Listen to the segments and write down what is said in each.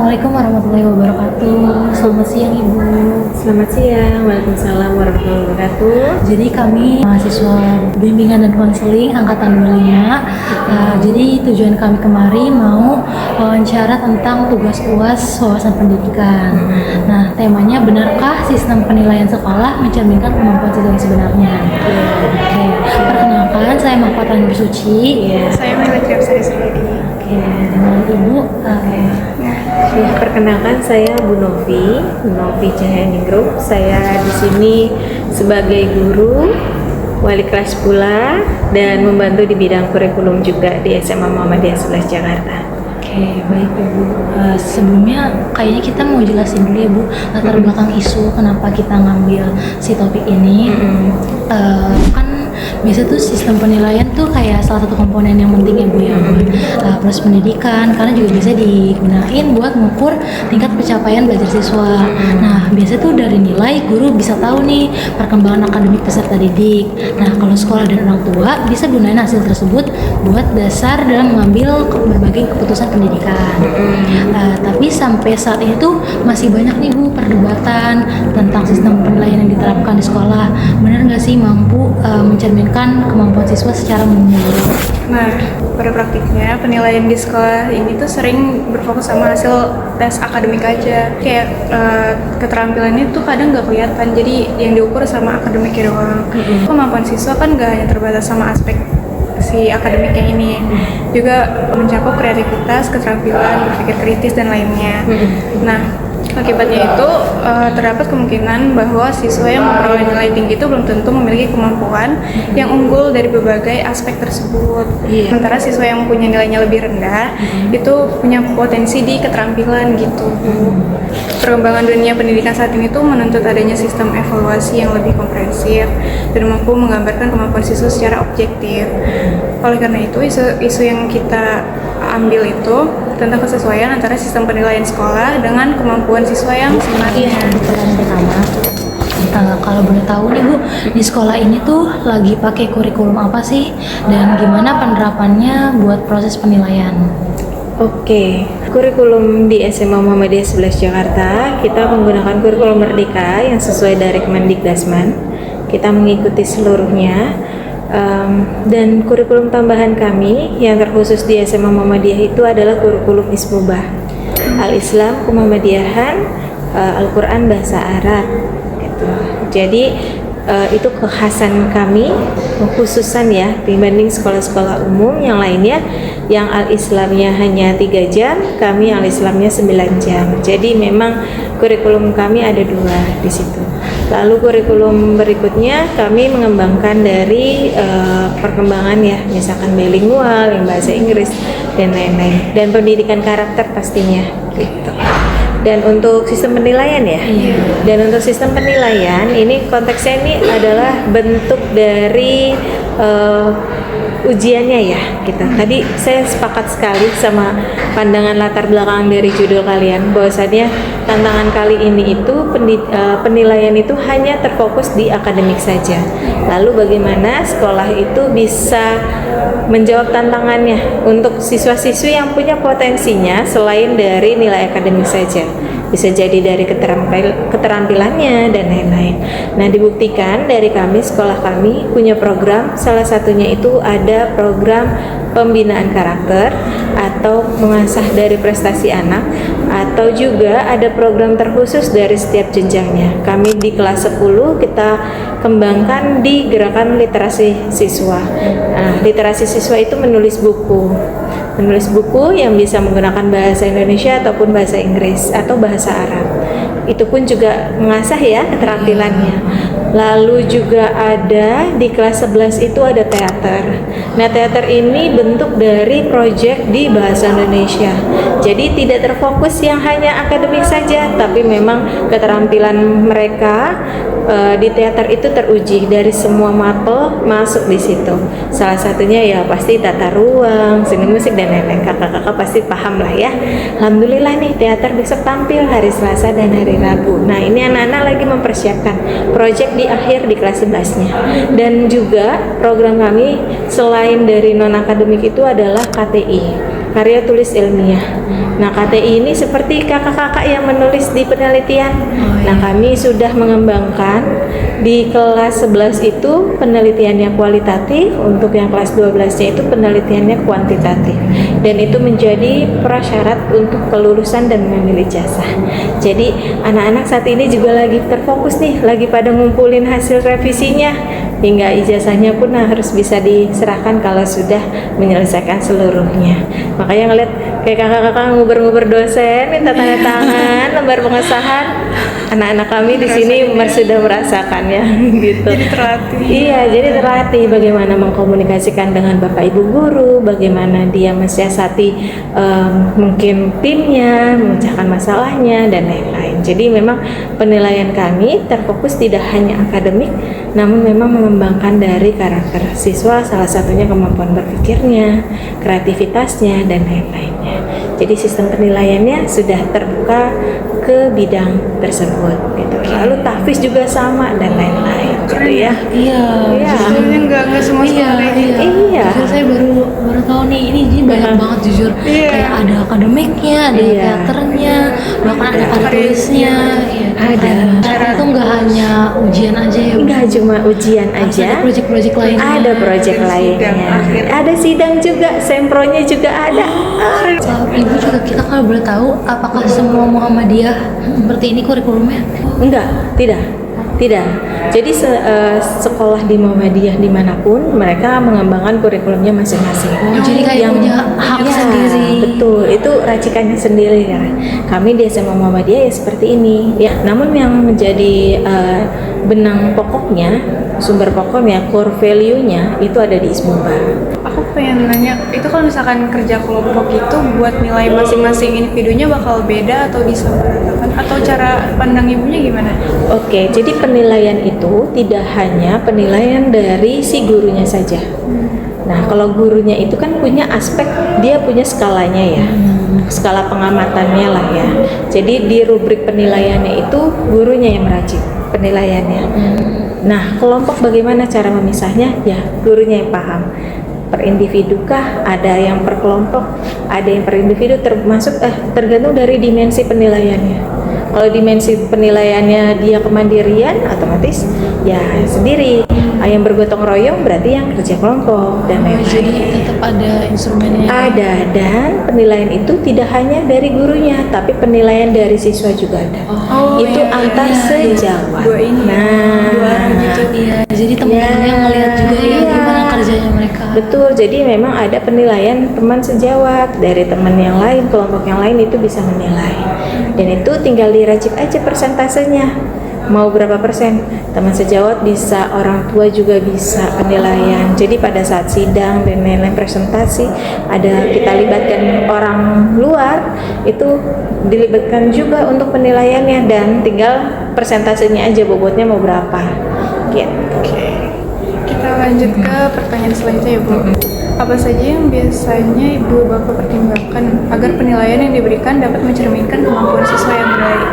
Assalamualaikum warahmatullahi wabarakatuh. Selamat siang Ibu. Selamat siang, waalaikumsalam warahmatullahi wabarakatuh. Jadi kami mahasiswa bimbingan dan konseling angkatan 25. Jadi tujuan kami kemari mau wawancara tentang tugas UAS wawasan pendidikan. Nah, temanya benarkah sistem penilaian sekolah mencerminkan kemampuan siswa yang sebenarnya? Oke, perkenalkan saya Mahkota Nur Suci. Saya Melati Absari Sendiri. Oke, dengan Ibu. Ya, perkenalkan saya Bu Novi Cahayaningrum. Saya di sini sebagai guru, wali kelas pula, dan membantu di bidang kurikulum juga di SMA Muhammadiyah 11 Jakarta. Oke, baik Ibu. Sebelumnya kayaknya kita mau jelasin dulu ya Bu latar belakang isu kenapa kita ngambil si topik ini. Kan biasa tuh sistem penilaian tuh kayak salah satu komponen yang penting ya Bu ya buat proses pendidikan, karena juga bisa digunain buat mengukur tingkat pencapaian belajar siswa. Nah, biasa tuh dari nilai guru bisa tahu nih perkembangan akademik peserta didik. Nah, kalau sekolah dan orang tua bisa gunain hasil tersebut buat dasar dalam mengambil berbagai keputusan pendidikan. Tapi sampai saat ini tuh masih banyak nih Bu perdebatan tentang sistem penilaian yang diterapkan di sekolah. Benar nggak sih mampu mencerminkan kemampuan siswa secara menyeluruh? Nah, pada praktiknya penilaian di sekolah ini tuh sering berfokus sama hasil tes akademik aja. Kayak keterampilannya tuh kadang nggak kelihatan, jadi yang diukur sama akademiknya doang. Kemampuan siswa kan nggak hanya terbatas sama aspek si akademiknya ini, juga mencakup kreativitas, keterampilan, berpikir kritis, dan lainnya. Nah, akibatnya itu terdapat kemungkinan bahwa siswa yang memperoleh nilai tinggi itu belum tentu memiliki kemampuan yang unggul dari berbagai aspek tersebut. Sementara siswa yang punya nilainya lebih rendah itu punya potensi di keterampilan gitu. Perkembangan dunia pendidikan saat ini tuh menuntut adanya sistem evaluasi yang lebih komprehensif dan mampu menggambarkan kemampuan siswa secara objektif. Oleh karena itu, isu yang kita ambil itu tentang kesesuaian antara sistem penilaian sekolah dengan kemampuan siswa yang sebenarnya. Pertanyaan pertama, kalau boleh tahu nih Bu, di sekolah ini tuh lagi pakai kurikulum apa sih dan gimana penerapannya buat proses penilaian? Oke, kurikulum di SMA Muhammadiyah 11 Jakarta kita menggunakan kurikulum Merdeka yang sesuai dari Kemendikbudrismen. Kita mengikuti seluruhnya. Dan kurikulum tambahan kami yang terkhusus di SMA Muhammadiyah itu adalah kurikulum Ismubah, Al-Islam Kemuhammadiyahan, Al-Quran bahasa Arab gitu. Jadi itu kekhasan kami, kekhususan ya dibanding sekolah-sekolah umum yang lainnya yang Al-Islamnya hanya 3 jam, kami Al-Islamnya 9 jam. Jadi memang kurikulum kami ada 2 di situ. Lalu kurikulum berikutnya kami mengembangkan dari perkembangan ya, misalkan bilingual, yang bahasa Inggris dan lain-lain, dan pendidikan karakter pastinya gitu. Dan untuk sistem penilaian ya, dan untuk sistem penilaian ini konteksnya ini adalah bentuk dari ujiannya ya kita. Tadi saya sepakat sekali sama pandangan latar belakang dari judul kalian, bahwasannya tantangan kali ini itu penilaian itu hanya terfokus di akademik saja. Lalu bagaimana sekolah itu bisa menjawab tantangannya untuk siswa-siswi yang punya potensinya selain dari nilai akademik saja. Bisa jadi dari keterampilannya dan lain-lain. Nah, dibuktikan dari kami, sekolah kami punya program, salah satunya itu ada program pembinaan karakter atau mengasah dari prestasi anak, atau juga ada program terkhusus dari setiap jenjangnya. Kami di kelas 10 kita kembangkan di gerakan literasi siswa. Nah, literasi siswa itu menulis buku yang bisa menggunakan bahasa Indonesia ataupun bahasa Inggris atau bahasa Arab. Itu pun juga mengasah ya keterampilannya. Lalu juga ada di kelas 11 itu ada teater. Nah, teater ini bentuk dari proyek di bahasa Indonesia. Jadi tidak terfokus yang hanya akademik saja, tapi memang keterampilan mereka di teater itu teruji dari semua mapel masuk di situ. Salah satunya ya pasti tata ruang, seni musik dan lain-lain. Kakak-kakak pasti paham lah ya. Alhamdulillah nih teater besok tampil hari Selasa dan hari Rabu. Nah, ini anak-anak lagi mempersiapkan proyek di akhir di kelas 11-nya. Dan juga program kami selain dari non akademik itu adalah KTI. karya tulis ilmiah. Nah, KTI ini seperti kakak-kakak yang menulis di penelitian. Nah, kami sudah mengembangkan di kelas 11 itu penelitiannya kualitatif, untuk yang kelas 12-nya itu penelitiannya kuantitatif. Dan itu menjadi prasyarat untuk kelulusan dan mengambil ijazah. Jadi, anak-anak saat ini juga lagi terfokus nih, lagi pada ngumpulin hasil revisinya. Hingga ijazahnya pun harus bisa diserahkan kalau sudah menyelesaikan seluruhnya. Makanya ngeliat kayak kakak-kakak nguber-nguber dosen, minta tanda tangan, lembar pengesahan. Anak-anak kami di sini sudah merasakannya gitu. Jadi terlatih. Iya, jadi terlatih bagaimana mengkomunikasikan dengan bapak ibu guru, bagaimana dia mensiasati mungkin timnya, memecahkan masalahnya dan lain-lain. Jadi memang penilaian kami terfokus tidak hanya akademik, namun memang mengembangkan dari karakter siswa, salah satunya kemampuan berpikirnya, kreativitasnya dan lain-lainnya. Jadi sistem penilaiannya sudah terbuka ke bidang tersebut gitu. Lalu tahfiz juga sama dan lain-lain gitu ya. Iya. Iya. Sebenarnya nggak semua Iya, sekolah kayak gitu. Iya. Jujur saya baru tahu nih, ini banyak banget jujur. Iya. Kayak ada akademiknya, ada Iya. teaternya, bahkan ada karya tulisnya. Iya. Ada. Karena itu nggak hanya ujian aja ya. Bu. Enggak cuma ujian Harus aja. ada proyek-proyek lainnya. Ada proyek Ada lainnya. sidang akhir. Ada sidang juga, sempronya juga ada. Ibu juga, kita kalau boleh tahu, apakah semua Muhammadiyah seperti ini kurikulumnya? Enggak, tidak. Jadi sekolah di Muhammadiyah dimanapun mereka mengembangkan kurikulumnya masing-masing. Oh, jadi kayak punya hak Ya, sendiri. Betul, itu racikannya sendiri ya. Kami di SMA Muhammadiyah ya seperti ini. Ya, namun yang menjadi benang pokoknya, sumber pokoknya, core value-nya itu ada di Ismuba. Aku pengen nanya, itu kalau misalkan kerja kelompok itu buat nilai masing-masing individunya bakal beda atau disamaratakan, atau cara pandang ibunya gimana? Oke, jadi penilaian itu tidak hanya penilaian dari si gurunya saja. Nah, kalau gurunya itu kan punya aspek, dia punya skalanya ya, skala pengamatannya lah ya. Jadi di rubrik penilaiannya itu gurunya yang meracik penilaiannya. Nah, kelompok bagaimana cara memisahnya? Ya, gurunya yang paham. Per individu kah? Ada yang per kelompok, ada yang per individu, tergantung dari dimensi penilaiannya. Kalau dimensi penilaiannya dia kemandirian, otomatis ya sendiri. Yang bergotong royong berarti yang kerja kelompok dan lain-lain. Jadi tetap ada instrumennya. Ada, dan penilaian itu tidak hanya dari gurunya, tapi penilaian dari siswa juga ada. Itu iya, antar iya, sejawat. Dua ini, dua arah gitu. Iya, jadi teman-temannya ngelihat juga ya Iya. gimana kerjanya mereka. Betul, jadi memang ada penilaian teman sejawat dari teman yang lain, kelompok yang lain itu bisa menilai. Dan itu tinggal diracik aja persentasenya. Mau berapa persen? Teman sejawat bisa, orang tua juga bisa penilaian. Jadi pada saat sidang dan lain-lain presentasi, ada kita libatkan orang luar, itu dilibatkan juga untuk penilaiannya, dan tinggal persentasenya aja bobotnya mau berapa. Gitu. Kita lanjut ke pertanyaan selanjutnya ya Bu. Apa saja yang biasanya Ibu Bapak pertimbangkan agar penilaian yang diberikan dapat mencerminkan kemampuan siswa yang baik?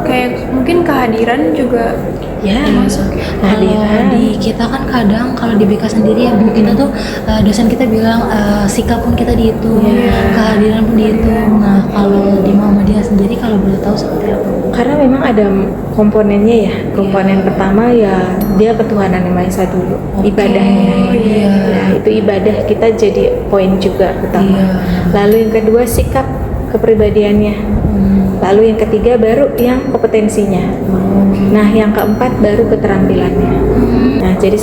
Kayak mungkin kehadiran juga Ya, masuk. Kalau di kita kan kadang kalau di BK sendiri ya Bu, kita tuh dosen kita bilang sikap pun kita dihitung, kehadiran pun dihitung. Nah, kalau di Muhammadiyah sendiri kalau boleh tahu seperti apa? Karena memang ada komponennya ya. Komponen pertama ya dia ketuhanan yang Maha Esa dulu, ibadahnya. iya. Nah, itu ibadah kita jadi poin juga utama. Iya. Lalu yang kedua sikap kepribadiannya. Lalu yang ketiga baru yang kompetensinya. Nah, yang keempat baru keterampilannya. Nah, jadi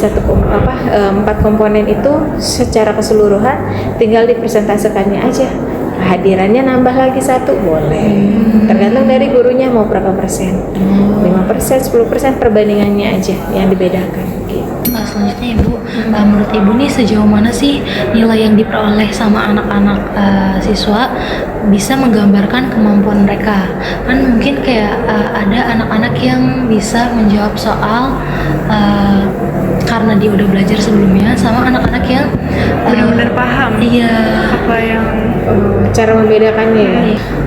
empat komponen itu secara keseluruhan tinggal dipresentasikannya aja. Kehadirannya nambah lagi satu boleh. Tergantung dari gurunya mau berapa persen. 5%, 10% perbandingannya aja yang dibedakan. Gitu. Nah, selanjutnya Ibu, menurut Ibu nih sejauh mana sih nilai yang diperoleh sama anak-anak siswa bisa menggambarkan kemampuan mereka? Kan mungkin kayak ada anak-anak yang bisa menjawab soal karena dia udah belajar sebelumnya, sama anak-anak yang benar-benar paham iya, apa yang cara membedakannya ya.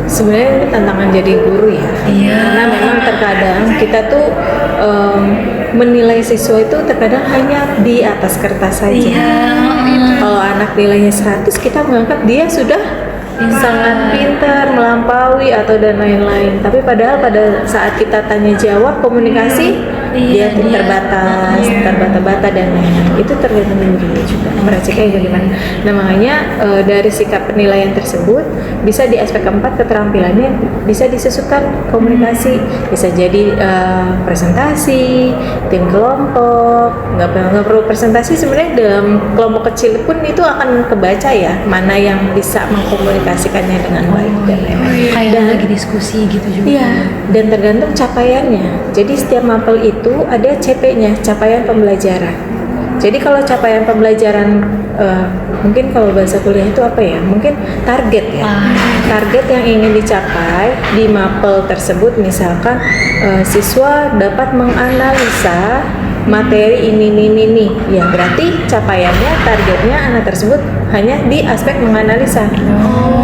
Sebenarnya ini tantangan jadi guru ya. Iya. Karena memang terkadang kita tuh menilai siswa itu terkadang hanya di atas kertas saja. Iya. Kalau anak nilainya 100, kita menganggap dia sudah sangat pintar, melampaui atau dan lain-lain. Tapi padahal pada saat kita tanya jawab komunikasi, dia terbatas, terbata-bata dan lain-lain. Itu tergantung diri juga. Meraciknya bagaimana. Nah makanya dari sikap penilaian tersebut bisa di aspek keempat keterampilannya bisa disesuaikan komunikasi. Bisa jadi presentasi, tim kelompok. Nggak perlu presentasi sebenarnya, dalam kelompok kecil pun itu akan kebaca ya mana yang bisa mengkomunikasikannya dengan baik dan lain-lain. Kayak lagi diskusi gitu juga. Iya, dan tergantung capaiannya. Jadi setiap mapel itu ada CP-nya, capaian pembelajaran. Jadi kalau capaian pembelajaran, mungkin kalau bahasa kuliah itu apa ya? Mungkin target ya. Target yang ingin dicapai di mapel tersebut, misalkan siswa dapat menganalisa materi ini. Ya berarti capaiannya, targetnya anak tersebut hanya di aspek menganalisa.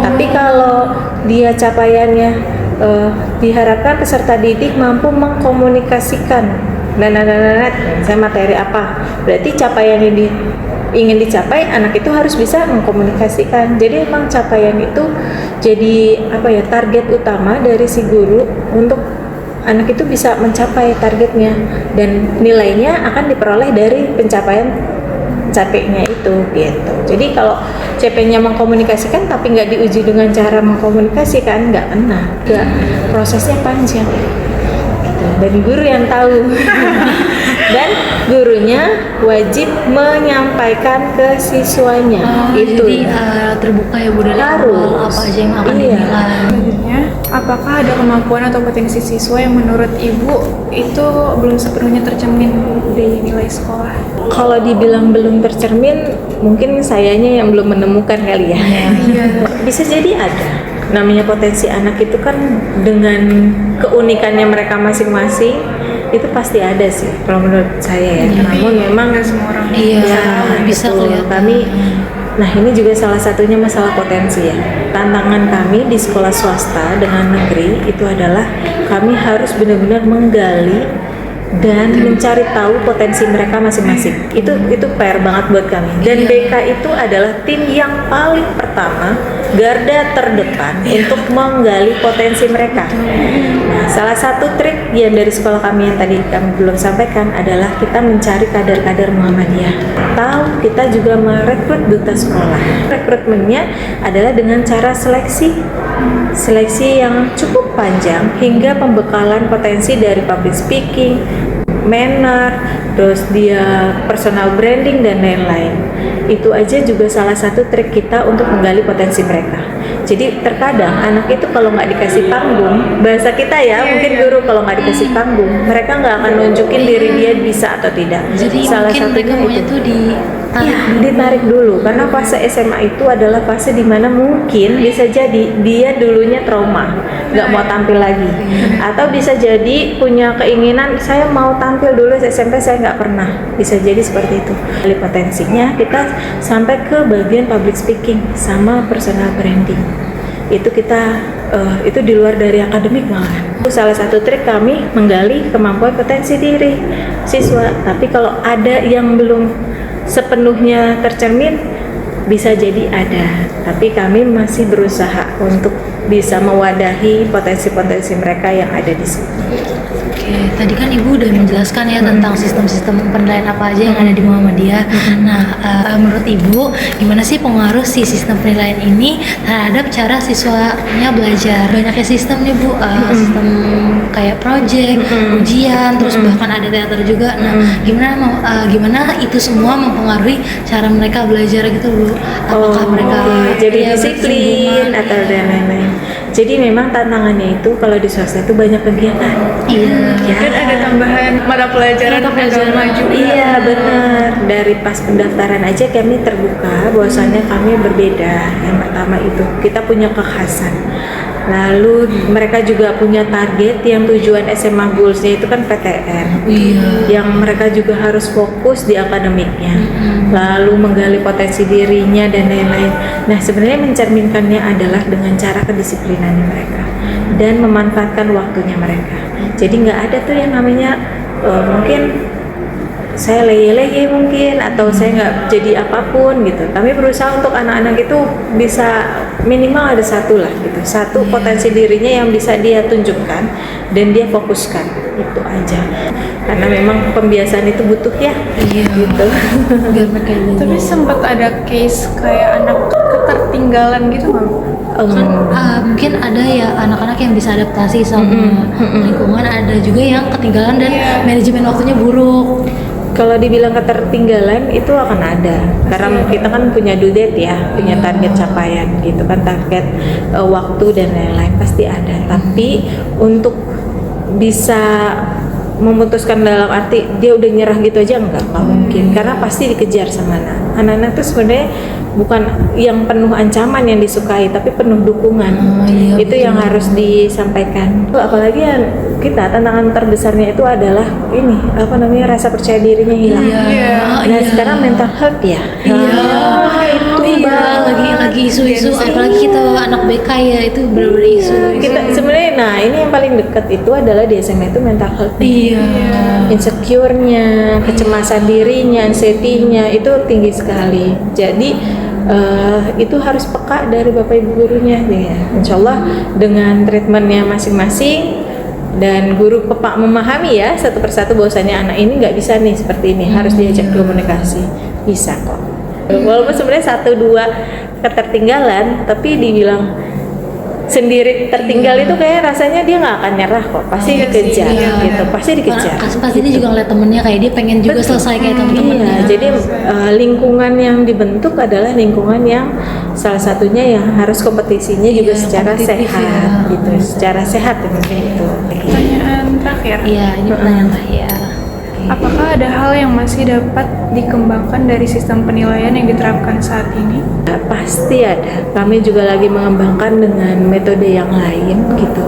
Tapi kalau dia capaiannya diharapkan peserta didik mampu mengkomunikasikan saya materi apa, berarti capaian yang ingin dicapai anak itu harus bisa mengkomunikasikan. Jadi emang capaian itu jadi apa ya, target utama dari si guru untuk anak itu bisa mencapai targetnya, dan nilainya akan diperoleh dari pencapaian CP-nya itu gitu. Jadi kalau CP-nya mengkomunikasikan tapi nggak diuji dengan cara mengkomunikasikan, nggak kena, prosesnya panjang. Dan guru yang tahu dan gurunya wajib menyampaikan ke siswanya. Itu jadi terbuka ya Bu dari awal apa aja yang akan dinilai. Selanjutnya, apakah ada kemampuan atau potensi siswa yang menurut Ibu itu belum sepenuhnya tercermin di nilai sekolah? Kalau dibilang belum tercermin, mungkin sayanya yang belum menemukan kali ya. Bisa jadi ada. Namanya potensi anak itu kan dengan keunikannya mereka masing-masing, itu pasti ada sih kalau menurut saya ya. Namun memang semua orang bisa kelihatan. Kami, nah ini juga salah satunya masalah potensi ya. Tantangan kami di sekolah swasta dengan negeri itu adalah kami harus benar-benar menggali dan mencari tahu potensi mereka masing-masing. Itu PR banget buat kami. Dan BK itu adalah tim yang paling pertama, garda terdepan untuk menggali potensi mereka. Nah, salah satu trik yang dari sekolah kami yang tadi kami belum sampaikan adalah kita mencari kader-kader Muhammadiyah. Tahu kita juga merekrut duta sekolah. Rekrutmennya adalah dengan cara seleksi yang cukup panjang hingga pembekalan potensi dari public speaking, manner, terus dia personal branding dan lain-lain. Itu aja juga salah satu trik kita untuk menggali potensi mereka. Jadi terkadang anak itu kalau nggak dikasih panggung, bahasa kita ya, mungkin guru kalau nggak dikasih panggung, mereka nggak akan nunjukin diri dia bisa atau tidak. Jadi salah mungkin mereka maunya tuh ditarik dulu, karena fase SMA itu adalah fase dimana mungkin bisa jadi dia dulunya trauma, nggak mau tampil lagi, atau bisa jadi punya keinginan saya mau tampil dulu SMP saya nggak pernah, bisa jadi seperti itu. Dari potensinya kita sampai ke bagian public speaking sama personal branding, itu kita itu di luar dari akademik malah. Itu salah satu trik kami menggali kemampuan potensi diri siswa. Tapi kalau ada yang belum sepenuhnya tercermin, bisa jadi ada, tapi kami masih berusaha untuk bisa mewadahi potensi-potensi mereka yang ada di sini. Oke, tadi kan Ibu udah menjelaskan ya tentang sistem-sistem penilaian apa aja yang ada di Muhammadiyah. Nah, menurut Ibu, gimana sih pengaruh si sistem penilaian ini terhadap cara siswanya belajar? Banyaknya sistem nih Bu, sistem kayak project, ujian, terus bahkan ada teater juga. Nah, gimana itu semua mempengaruhi cara mereka belajar gitu Bu? Apakah mereka jadi disiplin atau dan lain-lain? Jadi memang tantangannya itu kalau di swasta itu banyak kegiatan. Iya. Dan ada tambahan mata pelajaran agama juga. Iya benar. Dari pas pendaftaran aja kami terbuka bahwasannya kami berbeda. Yang pertama itu kita punya kekhasan. Lalu mereka juga punya target yang tujuan SMA goals-nya itu kan PTN. Yang mereka juga harus fokus di akademiknya. Lalu menggali potensi dirinya dan lain-lain. Nah, sebenarnya mencerminkannya adalah dengan cara kedisiplinan mereka dan memanfaatkan waktunya mereka. Jadi nggak ada tuh yang namanya mungkin saya leye-leye mungkin atau saya nggak jadi apapun gitu. Kami berusaha untuk anak-anak itu bisa minimal ada satu lah gitu, satu potensi dirinya yang bisa dia tunjukkan dan dia fokuskan, itu aja. Karena memang pembiasaan itu butuh ya, gitu. Biar mereka Tapi sempat ada case kayak anak ketertinggalan gitu nggak? kan mungkin ada ya anak-anak yang bisa adaptasi sama lingkungan, ada juga yang ketinggalan dan manajemen waktunya buruk. Kalau dibilang ketertinggalan itu akan ada, karena kita kan punya due date ya, punya target capaian gitu kan, target waktu dan lain-lain pasti ada. Tapi untuk bisa memutuskan dalam arti dia udah nyerah gitu aja nggak mungkin, karena pasti dikejar sama anak-anak tuh sebenarnya bukan yang penuh ancaman yang disukai, tapi penuh dukungan. Itu yang harus disampaikan. Apalagi ya kita tantangan terbesarnya itu adalah ini rasa percaya dirinya hilang. Nah sekarang mental health ya. Itu lagi isu-isu, apalagi kita anak BK ya, itu benar-benar isu. Kita sebenarnya, nah ini yang paling dekat itu adalah di SMA itu mental health. Insecure-nya, kecemasan dirinya, anxiety-nya itu tinggi sekali. Jadi itu harus peka dari bapak ibu gurunya ya. Insya Allah dengan treatmentnya masing-masing dan guru peka memahami ya satu persatu bahwasanya anak ini nggak bisa nih seperti ini, harus diajak komunikasi, bisa kok. Walaupun sebenarnya 1-2 ketertinggalan, tapi dibilang sendiri tertinggal itu kayak rasanya dia nggak akan nyerah kok, pasti dikejar gitu, pasti dikejar. Pasti dia juga ngeliat temennya kayak dia pengen juga selesai kayak temen-temennya. Jadi lingkungan yang dibentuk adalah lingkungan yang salah satunya yang harus kompetisinya juga secara sehat gitu, secara sehat mungkin itu. Pertanyaan terakhir. Iya, ini pertanyaan terakhir. Apakah ada hal yang masih dapat dikembangkan dari sistem penilaian yang diterapkan saat ini? Pasti ada. Kami juga lagi mengembangkan dengan metode yang lain gitu,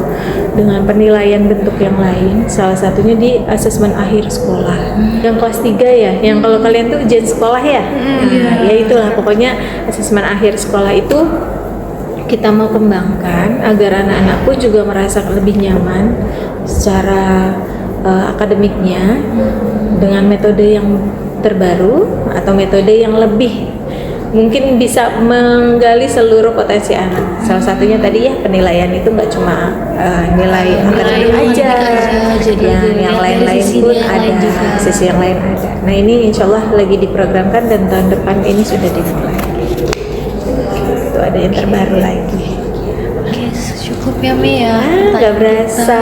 dengan penilaian bentuk yang lain. Salah satunya di asesmen akhir sekolah. Yang kelas 3 ya, yang kalau kalian tuh ujian sekolah ya. Ya itulah pokoknya asesmen akhir sekolah itu kita mau kembangkan agar anak-anakku juga merasa lebih nyaman secara akademiknya dengan metode yang terbaru atau metode yang lebih mungkin bisa menggali seluruh potensi anak. Salah satunya tadi ya penilaian itu nggak cuma nilai akademik aja, yang lain-lain pun ada, sisi yang lain ada. Nah ini insya Allah lagi diprogramkan dan tahun depan ini sudah dimulai. Itu ada yang terbaru lagi. Oke, cukup ya Mi ya. Nggak berasa.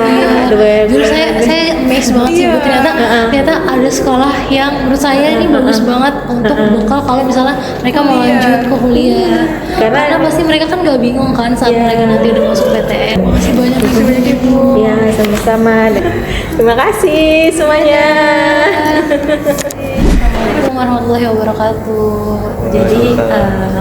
Dulu saya amazed banget sih Bu, ternyata ada sekolah yang menurut saya ini bagus banget untuk bekal kalau misalnya mereka mau lanjut ke kuliah. Karena pasti mereka kan nggak bingung kan saat mereka nanti udah masuk PTN. Makasih banyak Ibu. Ya, sama-sama. Terima kasih semuanya. Assalamualaikum warahmatullahi wabarakatuh. Jadi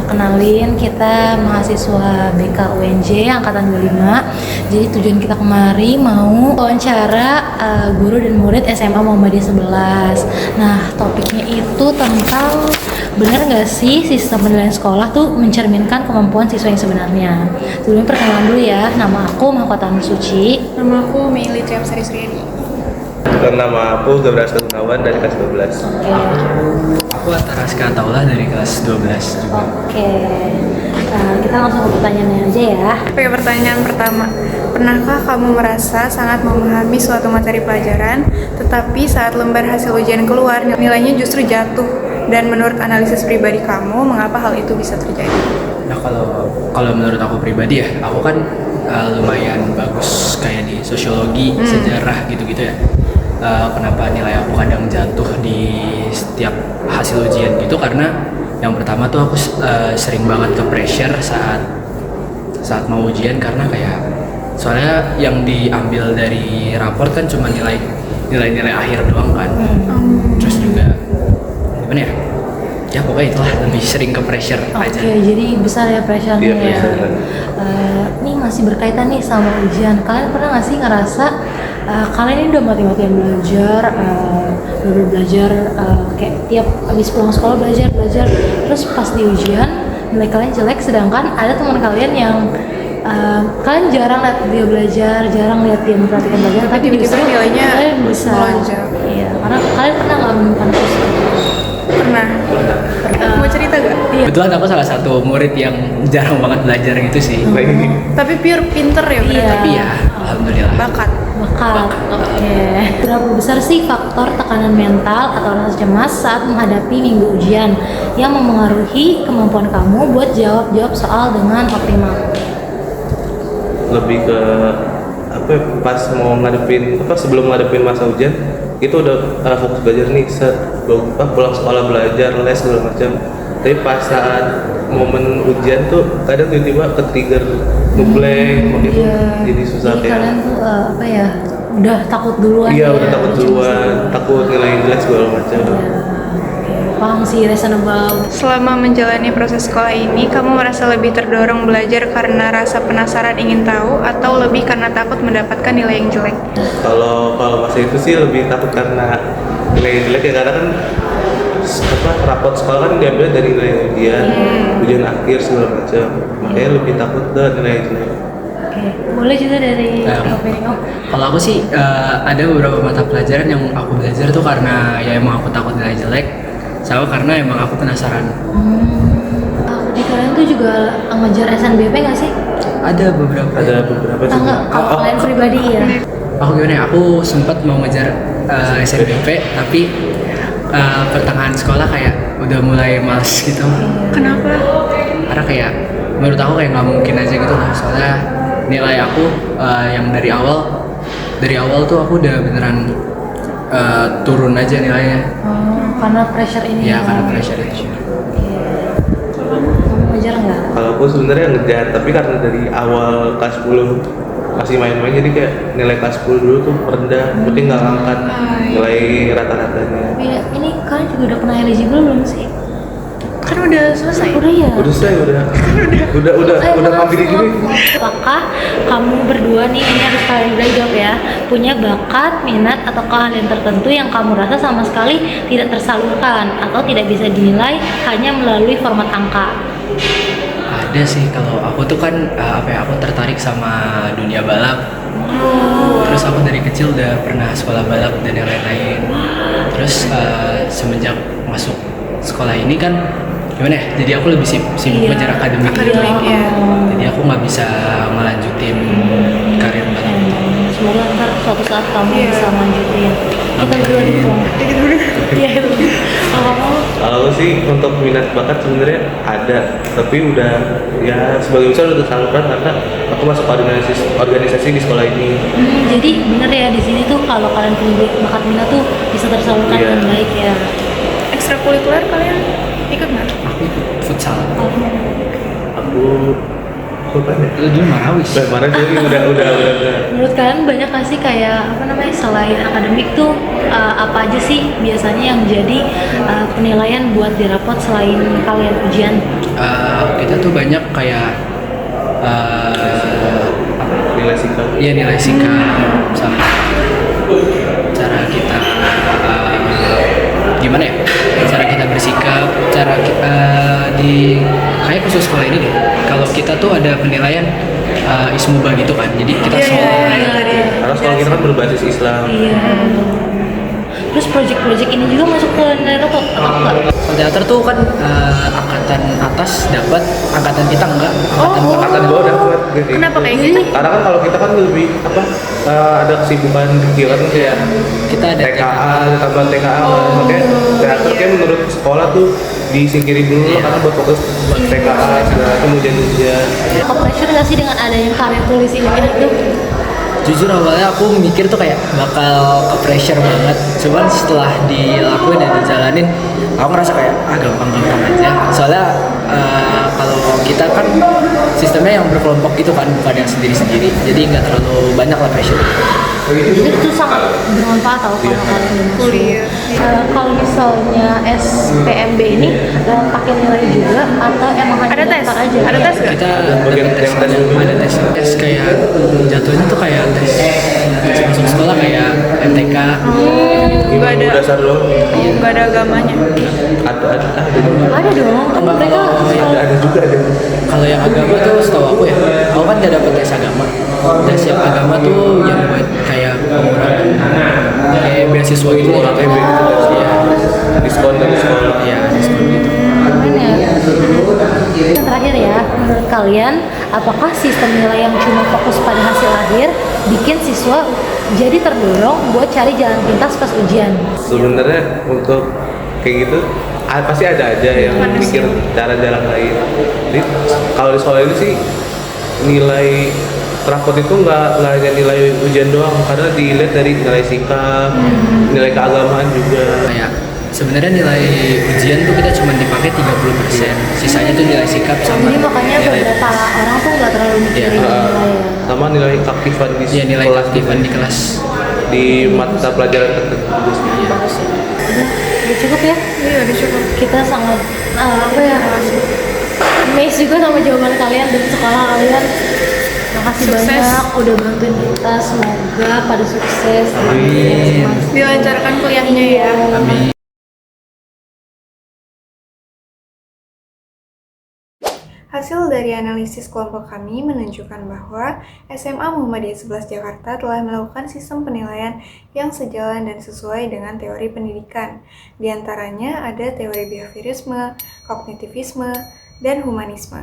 kenalin, kita mahasiswa BK UNJ angkatan 25. Jadi tujuan kita kemari mau wawancara guru dan murid SMA Muhammadiyah 11. Nah, topiknya itu tentang benar nggak sih sistem penilaian sekolah tuh mencerminkan kemampuan siswa yang sebenarnya. Sebelumnya perkenalan dulu ya, nama aku Mahkota Nur Suci. Nama aku Meili Triapsari Suryadi. Nama aku Gabriel Gunawan dari kelas 12. Aku Ataraska Taula dari kelas 12 juga. Oke. Kita langsung ke pertanyaannya aja ya. Oke, pertanyaan pertama. Pernahkah kamu merasa sangat memahami suatu materi pelajaran, tetapi saat lembar hasil ujian keluar, nilainya justru jatuh? Dan menurut analisis pribadi kamu, mengapa hal itu bisa terjadi? Nah kalau menurut aku pribadi ya, aku kan lumayan bagus kayak di sosiologi, sejarah gitu-gitu ya. Kenapa nilai aku kadang jatuh di setiap hasil ujian gitu, karena yang pertama tuh aku sering banget ke pressure saat mau ujian, karena kayak soalnya yang diambil dari raport kan cuma nilai-nilai akhir doang kan. Terus juga gimana ya pokoknya itulah, lebih sering ke pressure aja. Oke, jadi besar ya pressure-nya Iya, ya. pressure. Nih Mas masih berkaitan nih sama ujian. Kalian pernah nggak sih ngerasa kalian ini udah mati-matian belajar, belajar kayak tiap habis pulang sekolah belajar, terus pas di ujian nilai kalian jelek, sedangkan ada teman kalian yang kalian jarang lihat dia belajar, jarang lihat dia memperhatikan belajar, tapi tiba-tiba justru nilainya kalian bisa. melonjak. Iya, karena kalian pernah nggak menemukan itu? Pernah. Mau cerita gak? Iya. Kebetulan aku salah satu murid yang jarang banget belajar gitu sih. Tapi pure pinter ya berarti. Iya. Tapi ya alhamdulillah. Bakat. Bakat. Oke. Berapa besar sih faktor tekanan mental atau rasa cemas saat menghadapi minggu ujian yang memengaruhi kemampuan kamu buat jawab soal dengan optimal? Lebih ke apa ya, pas mau ngadepin apa sebelum ngadepin masa ujian itu udah fokus belajar nih, pulang sekolah belajar, les segala macam. Tapi pas saat momen ujian tuh kadang tiba-tiba ke-trigger ngeblank, itu jadi susah Jadi kayak. kalian tuh apa ya? Udah takut duluan. Iya, ya, udah takut duluan, takut nilai jelek segala macam. Paham sih, reasonable. Selama menjalani proses sekolah ini, kamu merasa lebih terdorong belajar karena rasa penasaran ingin tahu atau lebih karena takut mendapatkan nilai yang jelek? Kalau masa itu sih lebih takut karena nilai jelek ya, karena kan rapot sekolah kan diambil dari nilai ujian akhir segala macam, makanya lebih takut ke nilai jelek. Oke, boleh juga dari opini Om. Kalau aku sih ada beberapa mata pelajaran yang aku belajar tuh karena ya emang aku takut nilai jelek, sama karena emang aku penasaran. Di kalian tuh juga ngejar SNBP nggak sih? Ada beberapa. Atau nggak? Kalau kalian pribadi ya? Aku gimana ya? Aku sempat mau ngejar SNBP, tapi pertengahan sekolah kayak udah mulai males gitu. Kenapa? Karena kayak menurut aku kayak nggak mungkin aja gitu lah. Soalnya nilai aku yang dari awal tuh aku udah beneran turun aja nilainya. Karena pressure ini. Ya karena pressure itu. Kamu ngejar nggak? Kalau aku sebenarnya ngejar, tapi karena dari awal kelas 10 masih main-main, jadi kayak nilai kelas 10 dulu tuh rendah, penting nggak ngangkat nilai rata-ratanya. Iya, ini kalian juga udah pernah eligible belum sih? Kan udah selesai. Udah ya? Udah selesai, udah ngambil diri. Apakah kamu berdua nih, ini harus kalian berdua jawab ya, punya bakat, minat, atau keahlian tertentu yang kamu rasa sama sekali tidak tersalurkan atau tidak bisa dinilai hanya melalui format angka? Ada sih, kalau aku tuh kan aku tertarik sama dunia balap. Terus aku dari kecil udah pernah sekolah balap dan yang lain-lain. Terus semenjak masuk sekolah ini kan gimana ya? Jadi aku lebih sibuk ngejar akademik. Ya. Jadi aku nggak bisa ngelanjutin karir balap. Semoga ntar suatu saat kamu bisa lanjutin. Kita berdua dulu. Iya itu. Kalau sih untuk minat bakat sebenarnya ada, tapi udah ya sebagai besar udah tersalurkan karena aku masuk organisasi di sekolah ini. Jadi bener ya, di sini tuh kalau kalian punya bakat minat tuh bisa tersalurkan Iya. dengan baik ya. Ekstrakurikuler kalian ikut nggak? Aku ikut futsal. Aku lupa deh. Lu dulu Marawis. Mana jadi udah. Menurut kalian banyak nggak sih kayak apa namanya, selain akademik tuh apa aja sih biasanya yang jadi penilaian buat di rapot selain kalian ujian? Kita tuh banyak kayak Nilai sikap. iya nilai sikap, sama cara kita gimana ya, cara kita bersikap, cara kita di kayak khusus sekolah ini deh, kalau kita tuh ada penilaian ismuba gitu kan, jadi kita sholat. Karena sekolah kita kan berbasis Islam. Iya. Terus project-project ini juga masuk ke nilai rapot atau enggak? Soal teater tuh kan angkatan atas dapat, angkatan kita enggak. Angkatan bawah dapat gitu. Kenapa kayak gitu? Karena kan kalau kita kan lebih ada kesibukan pikiran kayak Kita ada TKA, tambahan TKA, makanya teater kayak menurut sekolah tuh disingkirin dulu karena buat fokus buat TKA segala macam ujian-ujian. Kok pressure nggak sih dengan adanya karya tulis ini itu? Jujur awalnya aku mikir tuh kayak bakal ke pressure banget, cuman setelah dilakuin dan dijalanin aku ngerasa kayak gampang-gampang aja. Soalnya kalau kita kan sistemnya yang berkelompok gitu kan, bukan yang sendiri-sendiri, jadi nggak terlalu banyak lah pressure. Jadi itu sangat bermanfaat tau kalau kalian Kuliah. kalau misalnya SPMB ini pakai nilai juga atau emang hanya Ada tes? daftar aja? Ada tes nggak? Kita Bagian dapat tes. yang tes dulu. Ada tes kayak jatuhnya tuh kayak tes masuk sekolah kayak MTK. Nggak ada. Dasar doang. Nggak ada agamanya. Ada dong, kan mereka Ada juga ada. Kalau yang agama tuh setahu aku ya, aku kan gak dapet tes agama. Tes yang agama tuh yang buat kayak pengurangan kayak beasiswa gitu loh, kayak iya, Diskon dari sekolah. iya diskon gitu. gimana ya? Yang terakhir ya, menurut kalian, apakah sistem nilai yang cuma fokus pada hasil akhir bikin siswa jadi terdorong buat cari jalan pintas pas ujian? Sebenarnya untuk kayak gitu pasti ada aja yang mikir cara jalan lain. Jadi kalau di sekolah ini sih nilai rapot itu nggak hanya nilai ujian doang, karena dilihat dari nilai sikap, nilai keagamaan juga. Kayak sebenarnya nilai ujian tuh kita cuma dipakai 30%, sisanya tuh nilai sikap sama Jadi makanya nilai beberapa orang tuh nggak terlalu mikirin Iya, nilai ya. Sama nilai keaktifan di ya nilai kelas aktifan di kelas. di mata pelajaran tertentu. Udah cukup ya? Iya, udah cukup. Kita sangat apa ya? Amazed juga sama jawaban kalian dan sekolah kalian. Makasih Sukses. banyak udah bantuin kita, semoga pada sukses. Amin. Dilancarkan kuliahnya ya. Amin. Hasil dari analisis kelompok kami menunjukkan bahwa SMA Muhammadiyah 11 Jakarta telah melakukan sistem penilaian yang sejalan dan sesuai dengan teori pendidikan. Di antaranya ada teori behaviorisme, kognitivisme, dan humanisme.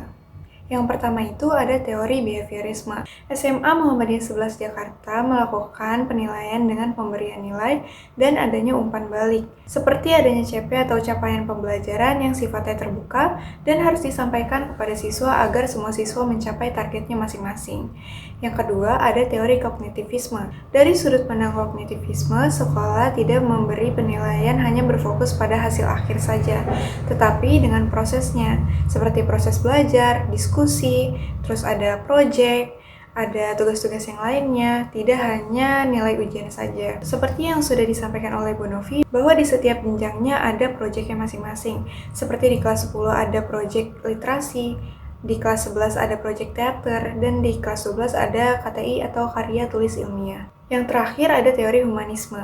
Yang pertama itu ada teori behaviorisme. SMA Muhammadiyah 11 Jakarta melakukan penilaian dengan pemberian nilai dan adanya umpan balik, seperti adanya CP atau capaian pembelajaran yang sifatnya terbuka dan harus disampaikan kepada siswa agar semua siswa mencapai targetnya masing-masing. Yang kedua, ada teori kognitivisme. Dari sudut pandang kognitivisme, sekolah tidak memberi penilaian hanya berfokus pada hasil akhir saja, tetapi dengan prosesnya, seperti proses belajar, diskusi, terus ada proyek, ada tugas-tugas yang lainnya, tidak hanya nilai ujian saja. Seperti yang sudah disampaikan oleh Bu Novi, bahwa di setiap jenjangnya ada proyeknya masing-masing. Seperti di kelas 10 ada proyek literasi, di kelas 11 ada proyek teater, dan di kelas 12 ada KTI atau karya tulis ilmiah. Yang terakhir ada teori humanisme.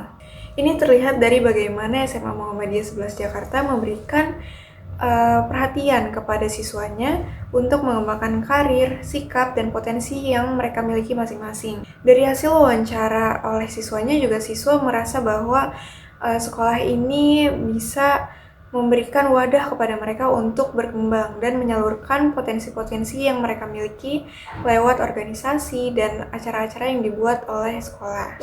Ini terlihat dari bagaimana SMA Muhammadiyah 11 Jakarta memberikan perhatian kepada siswanya untuk mengembangkan karir, sikap, dan potensi yang mereka miliki masing-masing. Dari hasil wawancara oleh siswanya juga siswa merasa bahwa sekolah ini bisa memberikan wadah kepada mereka untuk berkembang dan menyalurkan potensi-potensi yang mereka miliki lewat organisasi dan acara-acara yang dibuat oleh sekolah.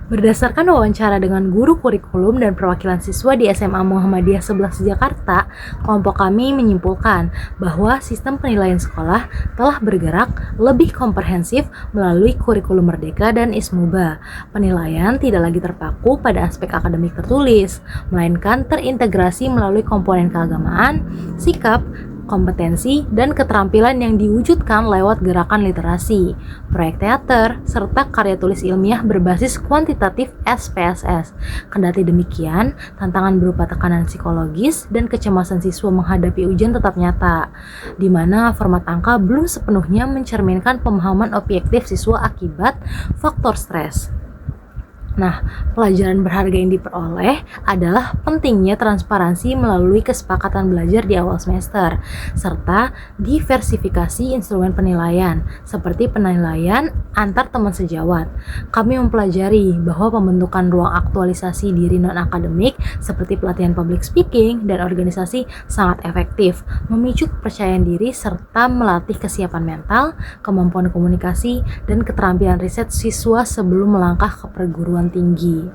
Berdasarkan wawancara dengan guru kurikulum dan perwakilan siswa di SMA Muhammadiyah 11 Jakarta, kelompok kami menyimpulkan bahwa sistem penilaian sekolah telah bergerak lebih komprehensif melalui kurikulum merdeka dan ISMUBA. Penilaian tidak lagi terpaku pada aspek akademik tertulis, melainkan terintegrasi melalui komponen keagamaan, sikap, kompetensi, dan keterampilan yang diwujudkan lewat gerakan literasi, proyek teater, serta karya tulis ilmiah berbasis kuantitatif SPSS. Kendati demikian, tantangan berupa tekanan psikologis dan kecemasan siswa menghadapi ujian tetap nyata, di mana format angka belum sepenuhnya mencerminkan pemahaman objektif siswa akibat faktor stres. Nah, pelajaran berharga yang diperoleh adalah pentingnya transparansi melalui kesepakatan belajar di awal semester, serta diversifikasi instrumen penilaian, seperti penilaian antar teman sejawat. Kami mempelajari bahwa pembentukan ruang aktualisasi diri non-akademik seperti pelatihan public speaking dan organisasi sangat efektif, memicu kepercayaan diri serta melatih kesiapan mental, kemampuan komunikasi, dan keterampilan riset siswa sebelum melangkah ke perguruan tinggi.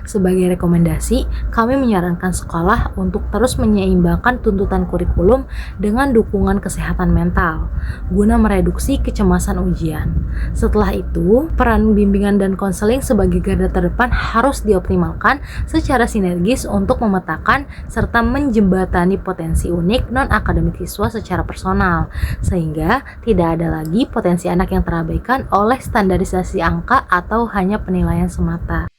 Sebagai rekomendasi, kami menyarankan sekolah untuk terus menyeimbangkan tuntutan kurikulum dengan dukungan kesehatan mental, guna mereduksi kecemasan ujian. Setelah itu, peran bimbingan dan konseling sebagai garda terdepan harus dioptimalkan secara sinergis untuk memetakan serta menjembatani potensi unik non-akademik siswa secara personal, sehingga tidak ada lagi potensi anak yang terabaikan oleh standarisasi angka atau hanya penilaian semata.